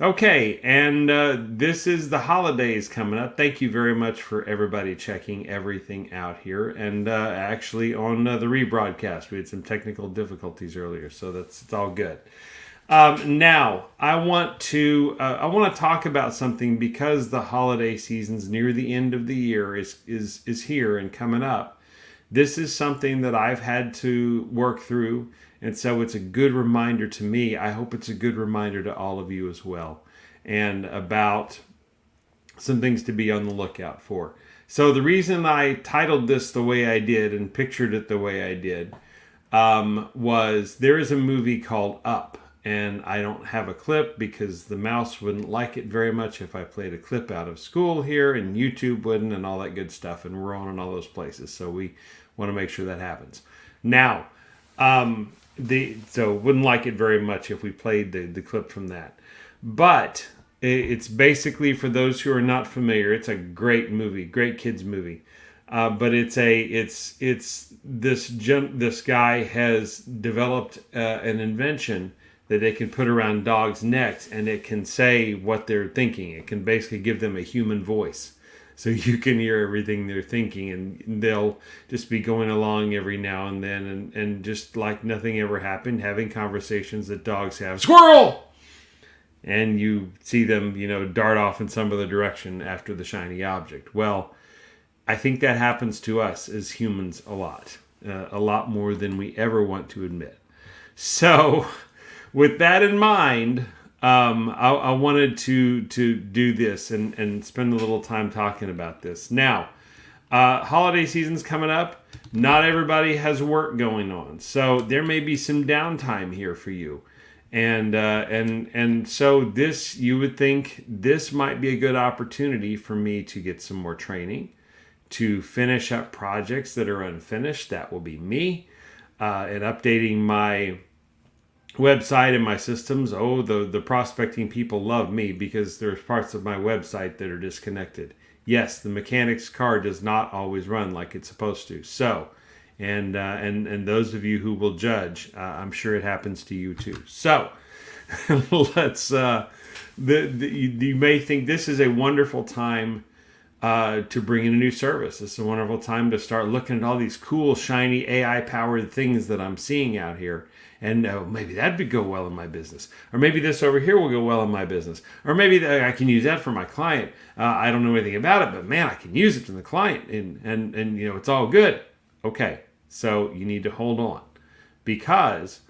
Okay, and this is the holidays coming up. Thank you very much for everybody checking everything out here. And actually, on the rebroadcast, we had some technical difficulties earlier, so it's all good. Now, I want to talk about something because the holiday season's near the end of the year is here and coming up. This is something that I've had to work through, and so it's a good reminder to me. I hope it's a good reminder to all of you as well, and about some things to be on the lookout for. So the reason I titled this the way I did and pictured it the way I did was there is a movie called Up, and I don't have a clip because the mouse wouldn't like it very much if I played a clip out of school here, and YouTube wouldn't, and all that good stuff, and we're on all those places, so we want to make sure that happens. Now, so wouldn't like it very much if we played the clip from that, but it's basically, for those who are not familiar, it's a great movie, great kids movie. But it's this guy has developed an invention that they can put around dogs' necks, and it can say what they're thinking. It can basically give them a human voice, so you can hear everything they're thinking, and they'll just be going along every now and then, and just like nothing ever happened, having conversations that dogs have. Squirrel! And you see them, dart off in some other direction after the shiny object. Well, I think that happens to us as humans a lot more than we ever want to admit. So, with that in mind, I wanted to do this and spend a little time talking about this. Now, holiday season's coming up. Not everybody has work going on, so there may be some downtime here for you. And so this, you would think this might be a good opportunity for me to get some more training, to finish up projects that are unfinished. That will be me, and updating my website and my systems. Oh, the prospecting people love me because there's parts of my website that are disconnected. Yes, the mechanic's car does not always run like it's supposed to. So, and those of you who will judge, I'm sure it happens to you too. So, let's. You may think this is a wonderful time to bring in a new service. It's a wonderful time to start looking at all these cool, shiny AI-powered things that I'm seeing out here. And maybe that would go well in my business. Or maybe this over here will go well in my business. Or maybe I can use that for my client. I don't know anything about it, but man, I can use it for the client. And it's all good. Okay, so you need to hold on. Because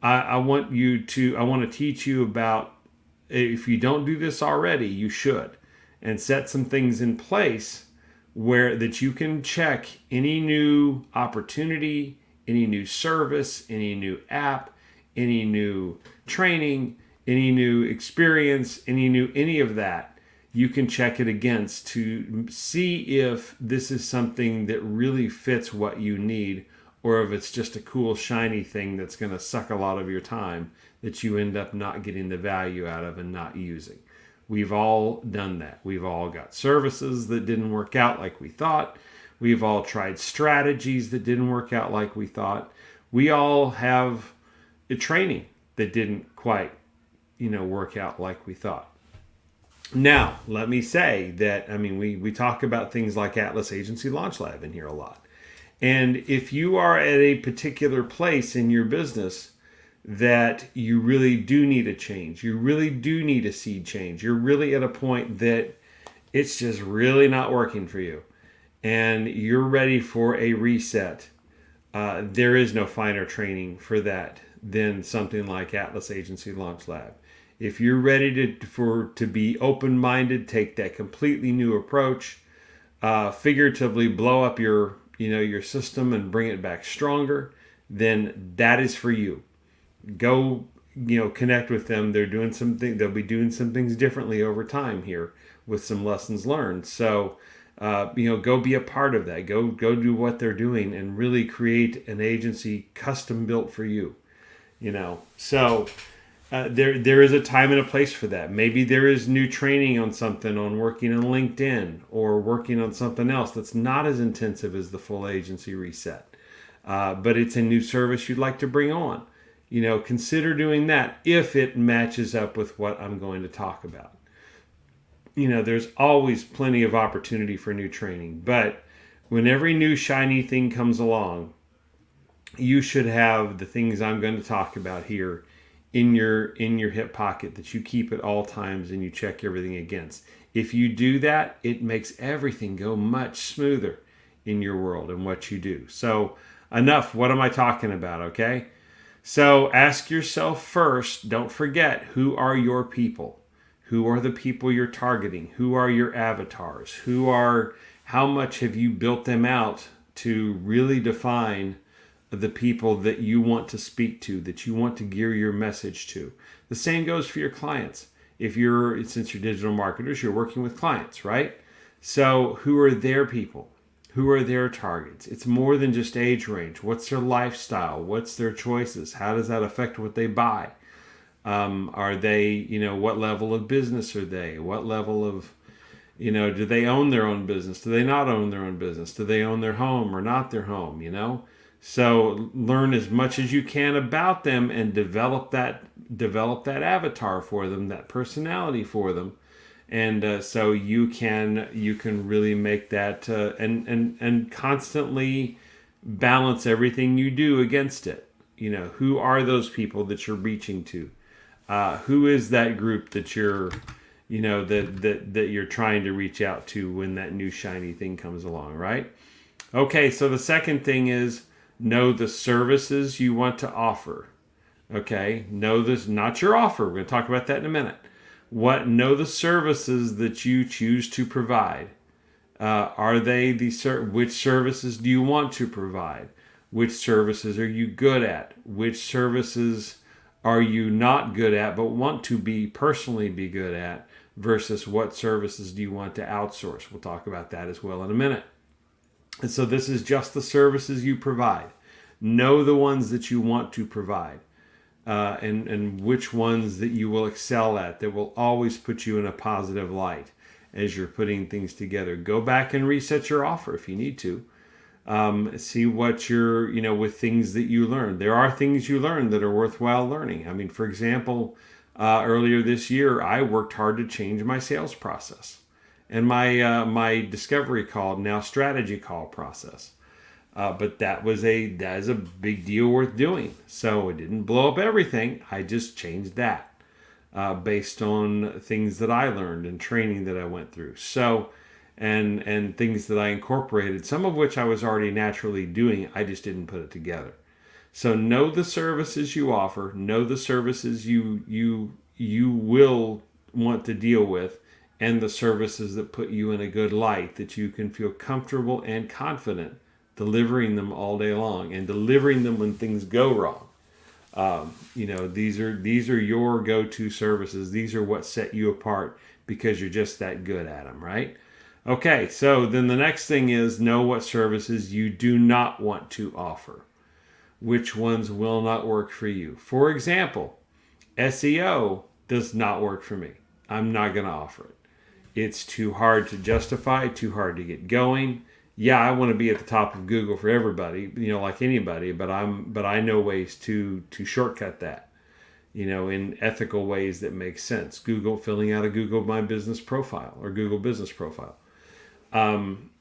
I want to teach you about, if you don't do this already, you should, and set some things in place where that you can check any new opportunity, any new service, any new app, any new training, any new experience, any of that. You can check it against to see if this is something that really fits what you need, or if it's just a cool shiny thing that's going to suck a lot of your time that you end up not getting the value out of and not using. We've all done that. We've all got services that didn't work out like we thought. We've all tried strategies that didn't work out like we thought. We all have a training that didn't quite, work out like we thought. Now, let me say that, we talk about things like Atlas Agency Launch Lab in here a lot. And if you are at a particular place in your business that you really do need a change, you really do need a seed change, you're really at a point that it's just really not working for you, and you're ready for a reset, there is no finer training for that than something like Atlas Agency Launch Lab. If you're ready to be open-minded, take that completely new approach, figuratively blow up your system and bring it back stronger, then that is for you. Go, connect with them. They'll be doing some things differently over time here with some lessons learned. So, go be a part of that. Go do what they're doing and really create an agency custom built for you. So there is a time and a place for that. Maybe there is new training on something, on working on LinkedIn or working on something else that's not as intensive as the full agency reset. But it's a new service you'd like to bring on. Consider doing that if it matches up with what I'm going to talk about. There's always plenty of opportunity for new training, but when every new shiny thing comes along, you should have the things I'm going to talk about here in your hip pocket that you keep at all times and you check everything against. If you do that, it makes everything go much smoother in your world and what you do. So enough. What am I talking about? Okay. So ask yourself first, don't forget, who are your people? Who are the people you're targeting? Who are your avatars? How much have you built them out to really define the people that you want to speak to, that you want to gear your message to? The same goes for your clients. Since you're digital marketers, you're working with clients, right? So who are their people? Who are their targets? It's more than just age range. What's their lifestyle? What's their choices? How does that affect what they buy? Are they, what level of business are they? What level of, do they own their own business? Do they not own their own business? Do they own their home or not their home? So learn as much as you can about them and develop that avatar for them, that personality for them. And so you can really make that and constantly balance everything you do against it. Who are those people that you're reaching to? Who is that group that you're that you're trying to reach out to when that new shiny thing comes along, right? Okay, so the second thing is know the services you want to offer. Okay, know this, not your offer. We're going to talk about that in a minute. Know the services that you choose to provide. Are they which services do you want to provide? Which services are you good at? Which services are you not good at but want to personally be good at? Versus what services do you want to outsource? We'll talk about that as well in a minute. And so this is just the services you provide. Know the ones that you want to provide. And which ones that you will excel at, that will always put you in a positive light as you're putting things together. Go back and reset your offer if you need to. See what you're, with things that you learn. There are things you learn that are worthwhile learning. I mean, for example, earlier this year, I worked hard to change my sales process and my discovery call, now strategy call process. But that is a big deal worth doing. So it didn't blow up everything. I just changed that based on things that I learned and training that I went through. So, and things that I incorporated, some of which I was already naturally doing. I just didn't put it together. So know the services you offer. Know the services you will want to deal with, and the services that put you in a good light, that you can feel comfortable and confident delivering them all day long, and delivering them when things go wrong. These are your go-to services. These are what set you apart because you're just that good at them, right? Okay, so then the next thing is know what services you do not want to offer. Which ones will not work for you? For example, SEO does not work for me. I'm not going to offer it. It's too hard to justify, too hard to get going. Yeah, I want to be at the top of Google for everybody, like anybody, but I know ways to shortcut that, in ethical ways that make sense. Filling out a Google My Business profile or Google Business profile,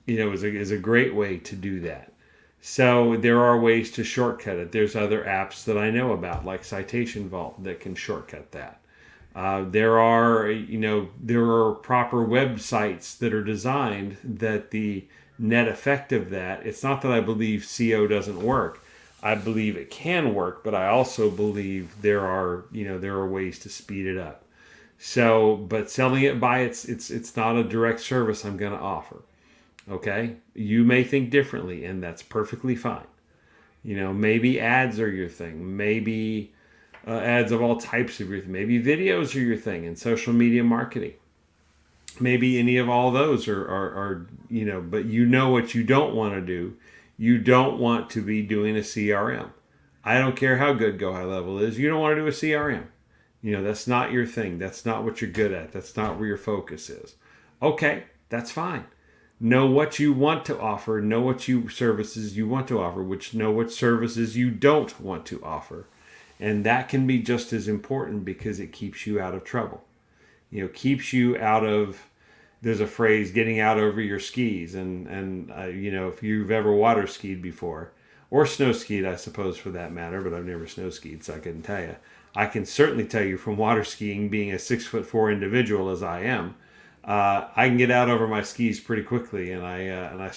is a great way to do that. So there are ways to shortcut it. There's other apps that I know about, like Citation Vault, that can shortcut that. There are proper websites that are designed that the net effect of that. It's not that I believe SEO doesn't work. I believe it can work, but I also believe there are ways to speed it up. So, but selling it by it's not a direct service I'm going to offer. Okay, you may think differently, and that's perfectly fine. Maybe ads are your thing. Maybe ads of all types of your thing. Maybe videos are your thing, and social media marketing. Maybe any of all those are but what you don't want to do. You don't want to be doing a CRM. I don't care how good Go High Level is. You don't want to do a CRM. That's not your thing. That's not what you're good at. That's not where your focus is. Okay, that's fine. Know what you want to offer. Know services you want to offer, know what services you don't want to offer. And that can be just as important because it keeps you out of trouble. Keeps you out of, there's a phrase, getting out over your skis. And if you've ever water skied before, or snow skied, I suppose, for that matter, but I've never snow skied, so I couldn't tell you. I can certainly tell you from water skiing, being a 6'4" individual as I am, I can get out over my skis pretty quickly, and I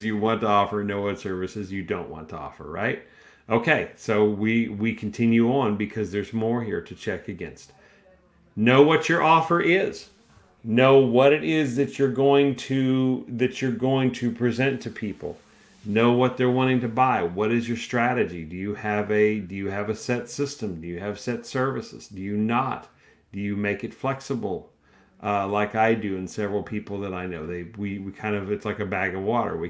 you want to offer, know what services you don't want to offer, right? Okay, so we continue on because there's more here to check against. Know what your offer is. Know what it is that you're going to present to people. Know what they're wanting to buy. What is your strategy? Do you have a set system? Do you have set services? Do you not? Do you make it flexible? Like I do, and several people that I know, we kind of, it's like a bag of water. We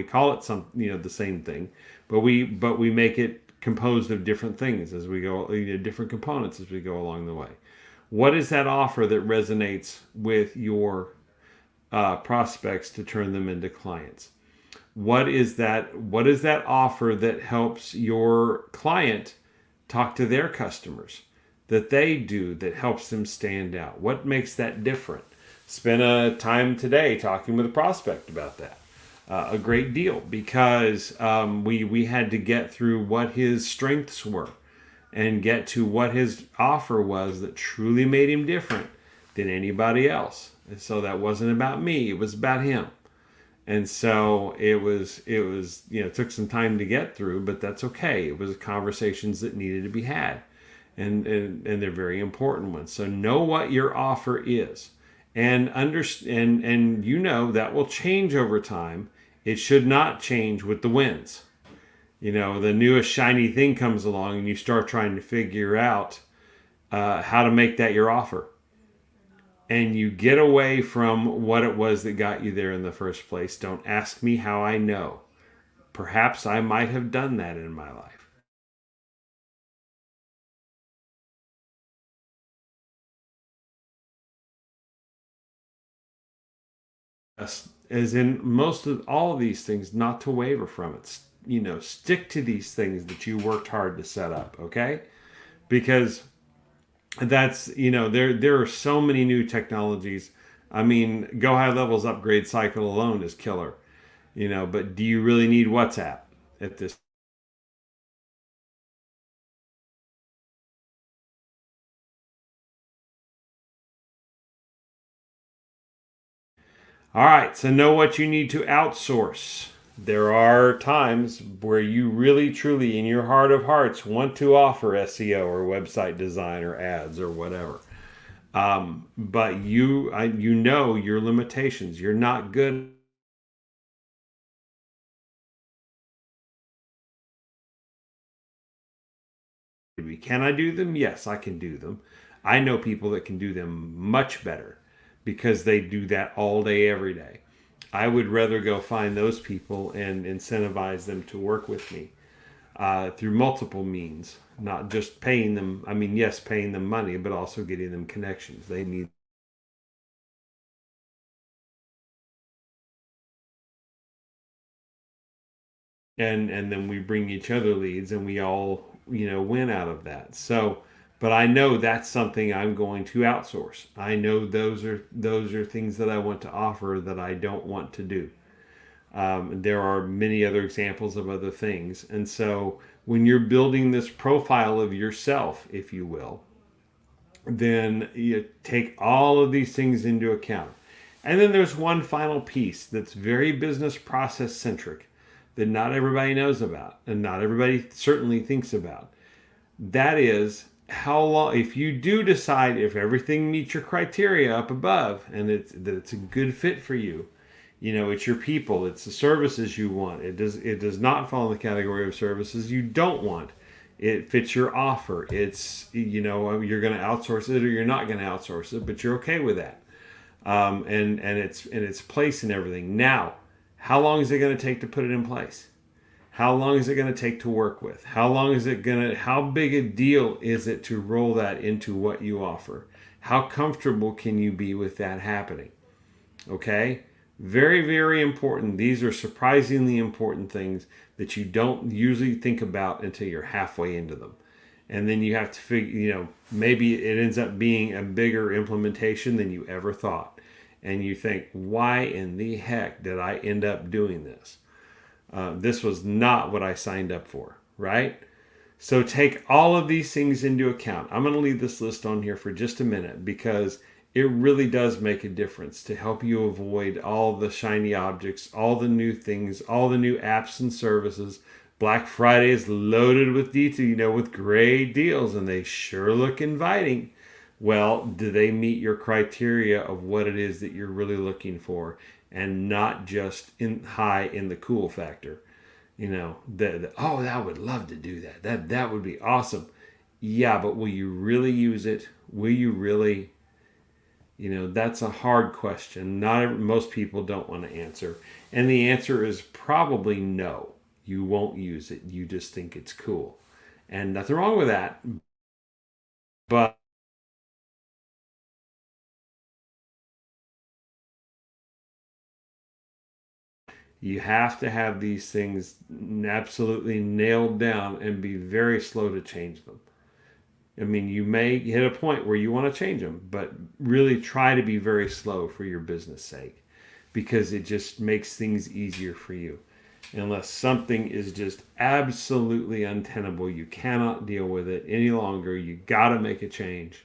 call it some, the same thing, but we make it composed of different things as we go, different components as we go along the way. What is that offer that resonates with your prospects to turn them into clients? What is that offer that helps your client talk to their customers, that they do, that helps them stand out? What makes that different? Spend a time today talking with a prospect about that, a great deal, because we had to get through what his strengths were and get to what his offer was that truly made him different than anybody else. And so that wasn't about me, it was about him. And so it took some time to get through, but that's okay. It was conversations that needed to be had. And they're very important ones. So know what your offer is, and understand, and that will change over time. It should not change with the winds. The newest shiny thing comes along and you start trying to figure out how to make that your offer. And you get away from what it was that got you there in the first place. Don't ask me how I know. Perhaps I might have done that in my life. As in most of all of these things, not to waver from it. Stick to these things that you worked hard to set up, okay? Because there are so many new technologies. I mean, Go High Levels upgrade cycle alone is killer. But do you really need WhatsApp at this? All right, so know what you need to outsource. There are times where you really, truly, in your heart of hearts, want to offer SEO or website design or ads or whatever. But you know your limitations. You're not good. Can I do them? Yes, I can do them. I know people that can do them much better because they do that all day, every day. I would rather go find those people and incentivize them to work with me through multiple means, not just paying them. I mean, yes, paying them money, but also getting them connections. They need, and then we bring each other leads, and we all win out of that. So, but I know that's something I'm going to outsource. I know those are things that I want to offer that I don't want to do. There are many other examples of other things. And so when you're building this profile of yourself, if you will, then you take all of these things into account. And then there's one final piece that's very business process centric that not everybody knows about and not everybody certainly thinks about. That is, how long, if you do decide, if everything meets your criteria up above and it's a good fit for you, it's your people, it's the services you want. It does not fall in the category of services you don't want. It fits your offer. It's, you're going to outsource it or you're not going to outsource it, but you're okay with that. And its place and everything. Now, how long is it going to take to put it in place? How long is it going to take to work with? How big a deal is it to roll that into what you offer? How comfortable can you be with that happening? Okay? Very, very important. These are surprisingly important things that you don't usually think about until you're halfway into them. And then you have to figure, maybe it ends up being a bigger implementation than you ever thought. And you think, why in the heck did I end up doing this? This was not what I signed up for, right? So take all of these things into account. I'm going to leave this list on here for just a minute because it really does make a difference to help you avoid all the shiny objects, all the new things, all the new apps and services. Black Friday is loaded with detail, with great deals, and they sure look inviting. Well, do they meet your criteria of what it is that you're really looking for, and not just high in the cool factor? Oh, I would love to do that. That would be awesome. Yeah, but will you really use it? Will you really? That's a hard question. Most people don't want to answer. And the answer is probably no. You won't use it. You just think it's cool. And nothing wrong with that. But you have to have these things absolutely nailed down and be very slow to change them. I mean, you may hit a point where you want to change them, but really try to be very slow for your business sake because it just makes things easier for you. Unless something is just absolutely untenable, you cannot deal with it any longer, you got to make a change.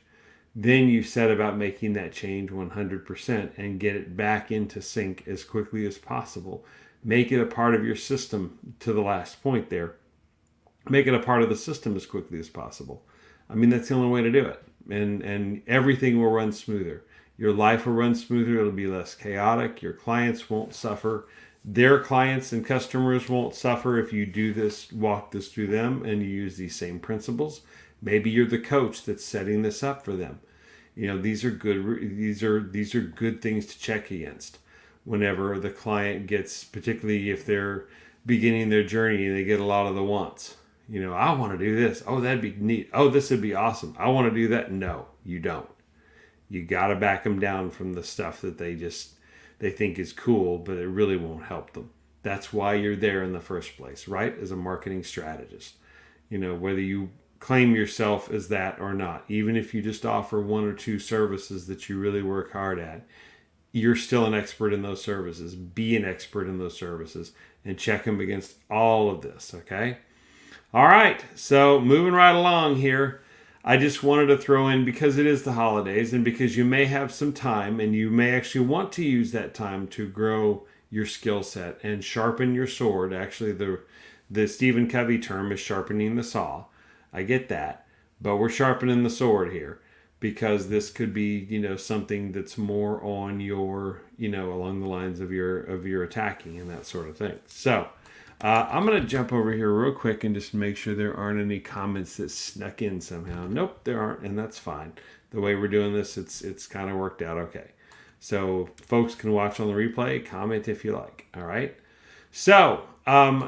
Then you set about making that change 100% and get it back into sync as quickly as possible. Make it a part of your system to the last point there. Make it a part of the system as quickly as possible. I mean, that's the only way to do it. And everything will run smoother. Your life will run smoother. It'll be less chaotic. Your clients won't suffer. Their clients and customers won't suffer if you do this, walk this through them, and you use these same principles. Maybe you're the coach that's setting this up for them. These are good. These are good things to check against whenever the client gets, particularly if they're beginning their journey and they get a lot of the wants. I want to do this. Oh, that'd be neat. Oh, this would be awesome. I want to do that. No, you don't. You got to back them down from the stuff that they think is cool, but it really won't help them. That's why you're there in the first place, right? As a marketing strategist. Whether you claim yourself as that or not, even if you just offer one or two services that you really work hard at, you're still an expert in those services. Be an expert in those services and check them against all of this, okay? All right, so moving right along here, I just wanted to throw in, because it is the holidays and because you may have some time and you may actually want to use that time to grow your skill set and sharpen your sword. Actually, the Stephen Covey term is sharpening the saw. I get that, but we're sharpening the sword here because this could be, something that's more on your, along the lines of your attacking and that sort of thing. So I'm going to jump over here real quick and just make sure there aren't any comments that snuck in somehow. Nope, there aren't, and that's fine. The way we're doing this, it's kind of worked out okay. So folks can watch on the replay, comment if you like. All right. So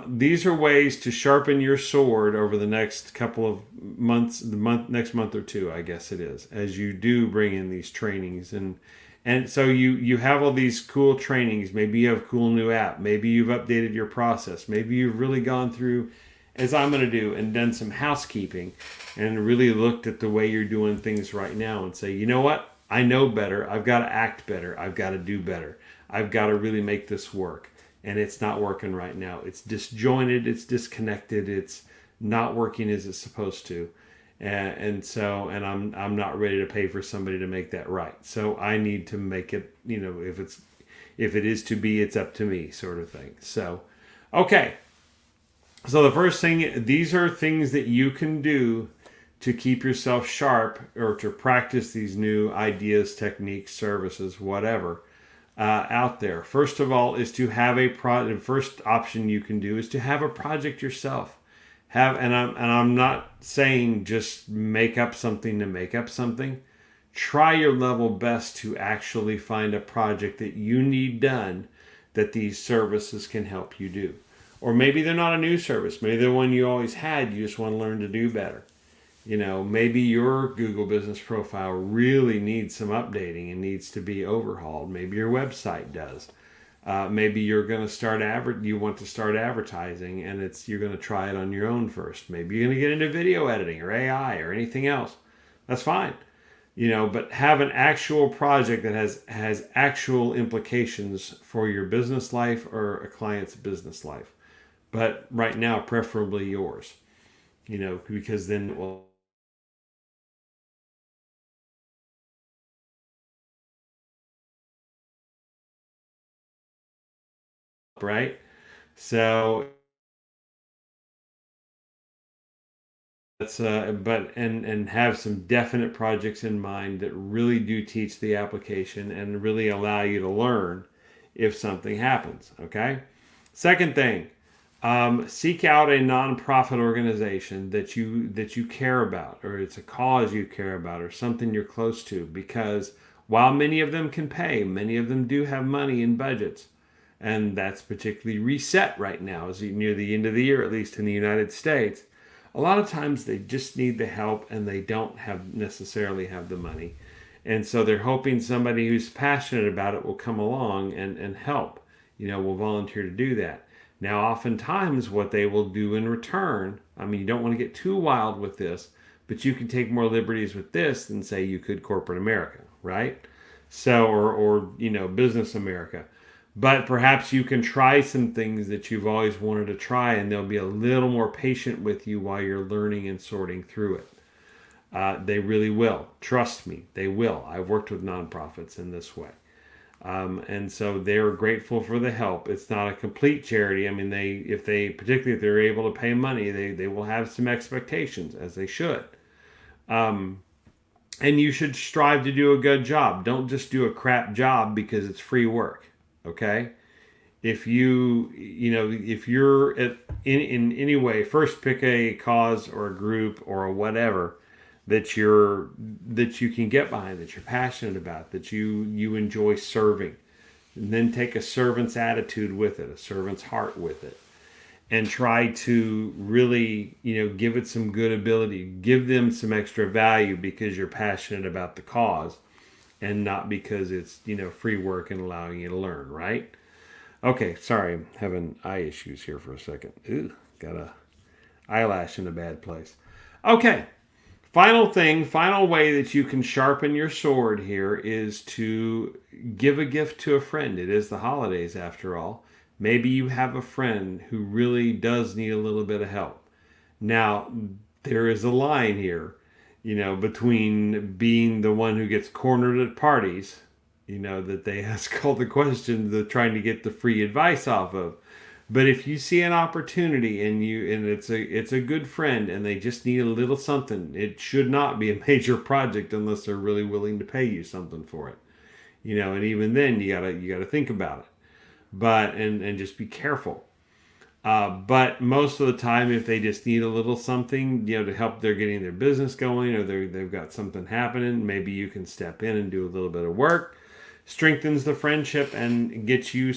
these are ways to sharpen your sword over the next couple of months, next month or two, I guess it is, as you do bring in these trainings. And so you have all these cool trainings. Maybe you have a cool new app. Maybe you've updated your process. Maybe you've really gone through, as I'm going to do, and done some housekeeping and really looked at the way you're doing things right now and say, you know what? I know better. I've got to act better. I've got to do better. I've got to really make this work. And it's not working right now. It's disjointed. It's disconnected. It's not working as it's supposed to. And I'm not ready to pay for somebody to make that right. So I need to make it, if it is to be, it's up to me, sort of thing. So, okay. So the first thing, these are things that you can do to keep yourself sharp or to practice these new ideas, techniques, services, whatever, out there. First of all is to have a project. The first option you can do is to have a project yourself. I'm not saying just make up something to make up something. Try your level best to actually find a project that you need done that these services can help you do. Or maybe they're not a new service. Maybe they're one you always had. You just want to learn to do better. Maybe your Google business profile really needs some updating and needs to be overhauled. Maybe your website does. Maybe you're going to you want to start advertising, and you're going to try it on your own first. Maybe you're going to get into video editing or AI or anything else. That's fine. But have an actual project that has actual implications for your business life or a client's business life. But right now, preferably yours. Because then it will, right? So that's but and have some definite projects in mind that really do teach the application and really allow you to learn if something happens. Okay. Second thing, seek out a nonprofit organization that you care about, or it's a cause you care about, or something you're close to. Because while many of them can pay, many of them do have money in budgets, and that's particularly reset right now as near the end of the year, at least in the United States. A lot of times they just need the help and they don't have necessarily have the money. And so they're hoping somebody who's passionate about it will come along and help, will volunteer to do that. Now, oftentimes, what they will do in return, I mean, you don't want to get too wild with this, but you can take more liberties with this than, say, you could corporate America, right? So, or business America. But perhaps you can try some things that you've always wanted to try, and they'll be a little more patient with you while you're learning and sorting through it. They really will. Trust me, they will. I've worked with nonprofits in this way. And so they're grateful for the help. It's not a complete charity. I mean, particularly if they're able to pay money, they will have some expectations, as they should. And you should strive to do a good job. Don't just do a crap job because it's free work. Okay. If you're in any way, first pick a cause or a group or a whatever that you can get behind, that you're passionate about, that you enjoy serving. And then take a servant's attitude with it, a servant's heart with it, and try to really, give it some good ability, give them some extra value because you're passionate about the cause and not because it's, free work and allowing you to learn, right? Okay, sorry, I'm having eye issues here for a second. Ooh, got a eyelash in a bad place. Okay, final way that you can sharpen your sword here is to give a gift to a friend. It is the holidays after all. Maybe you have a friend who really does need a little bit of help. Now, there is a line here, between being the one who gets cornered at parties, that they ask all the questions, they're trying to get the free advice off of. But if you see an opportunity and it's a good friend and they just need a little something, it should not be a major project unless they're really willing to pay you something for it. And even then you gotta think about it. But and just be careful. But most of the time, if they just need a little something, to help they're getting their business going, or they've got something happening, maybe you can step in and do a little bit of work. Strengthens the friendship and gets you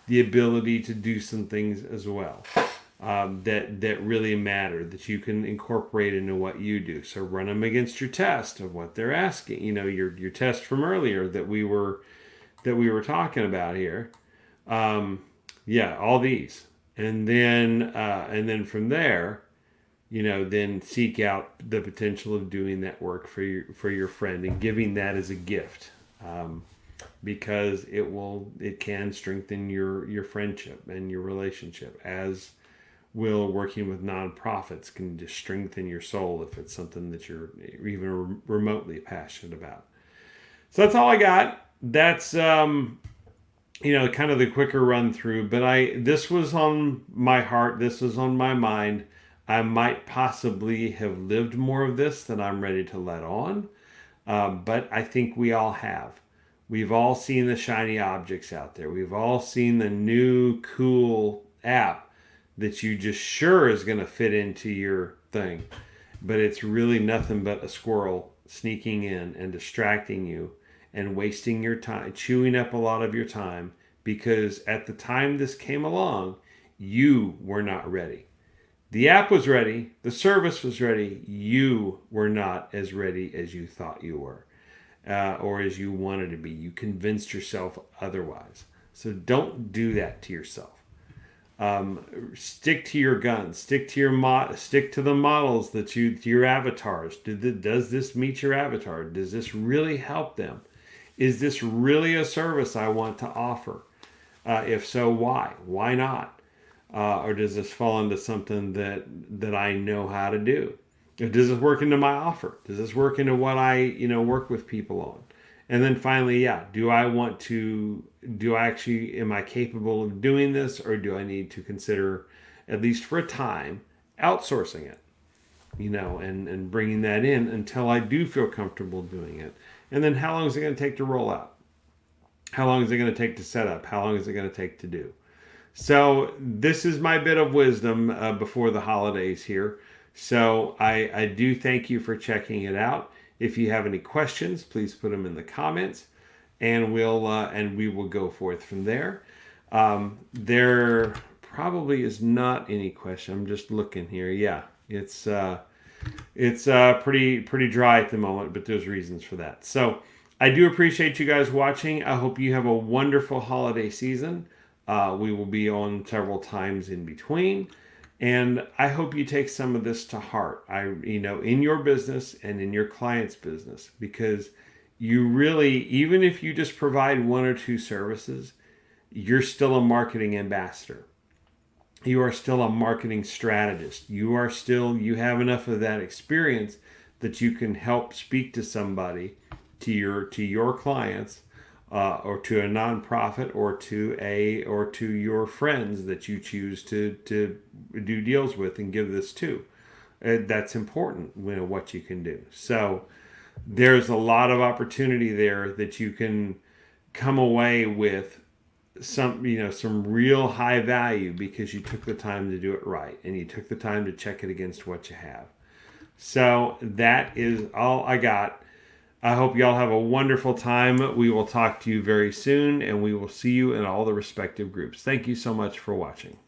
the ability to do some things as well, that really matter, that you can incorporate into what you do. So run them against your test of what they're asking. Your test from earlier that we were talking about here. Yeah, all these, and then from there, then seek out the potential of doing that work for your friend and giving that as a gift. Because it can strengthen your friendship and your relationship, as will working with nonprofits can just strengthen your soul if it's something that you're even remotely passionate about. So that's all I got. That's kind of the quicker run through, but this was on my heart, this was on my mind. I might possibly have lived more of this than I'm ready to let on, but I think we all have. We've all seen the shiny objects out there. We've all seen the new cool app that you just sure is going to fit into your thing, but it's really nothing but a squirrel sneaking in and distracting you and wasting your time, chewing up a lot of your time, because at the time this came along, you were not ready. The app was ready, the service was ready. You were not as ready as you thought you were, or as you wanted to be. You convinced yourself otherwise. So don't do that to yourself. Stick to your guns. Stick to stick to the models that to your avatars. Does this meet your avatar? Does this really help them? Is this really a service I want to offer? If so, why? Why not? Or does this fall into something that I know how to do? Does this work into my offer? Does this work into what I work with people on? And then finally, yeah, am I capable of doing this, or do I need to consider, at least for a time, outsourcing it, and bringing that in until I do feel comfortable doing it? And then how long is it going to take to roll out? How long is it going to take to set up? How long is it going to take to do? So this is my bit of wisdom before the holidays here. So I do thank you for checking it out. If you have any questions, please put them in the comments, and we will go forth from there. There probably is not any question. I'm just looking here. Yeah, it's pretty dry at the moment, but there's reasons for that. So I do appreciate you guys watching. I hope you have a wonderful holiday season. We will be on several times in between. And I hope you take some of this to heart, in your business and in your client's business, because you really, even if you just provide one or two services, you're still a marketing ambassador. You are still a marketing strategist. You have enough of that experience that you can help speak to somebody, to your clients, or to a nonprofit, or to your friends that you choose to do deals with and give this to. That's important, what you can do. So there's a lot of opportunity there that you can come away with some real high value, because you took the time to do it right, and you took the time to check it against what you have. So that is all I got. I hope y'all have a wonderful time. We will talk to you very soon, and we will see you in all the respective groups. Thank you so much for watching.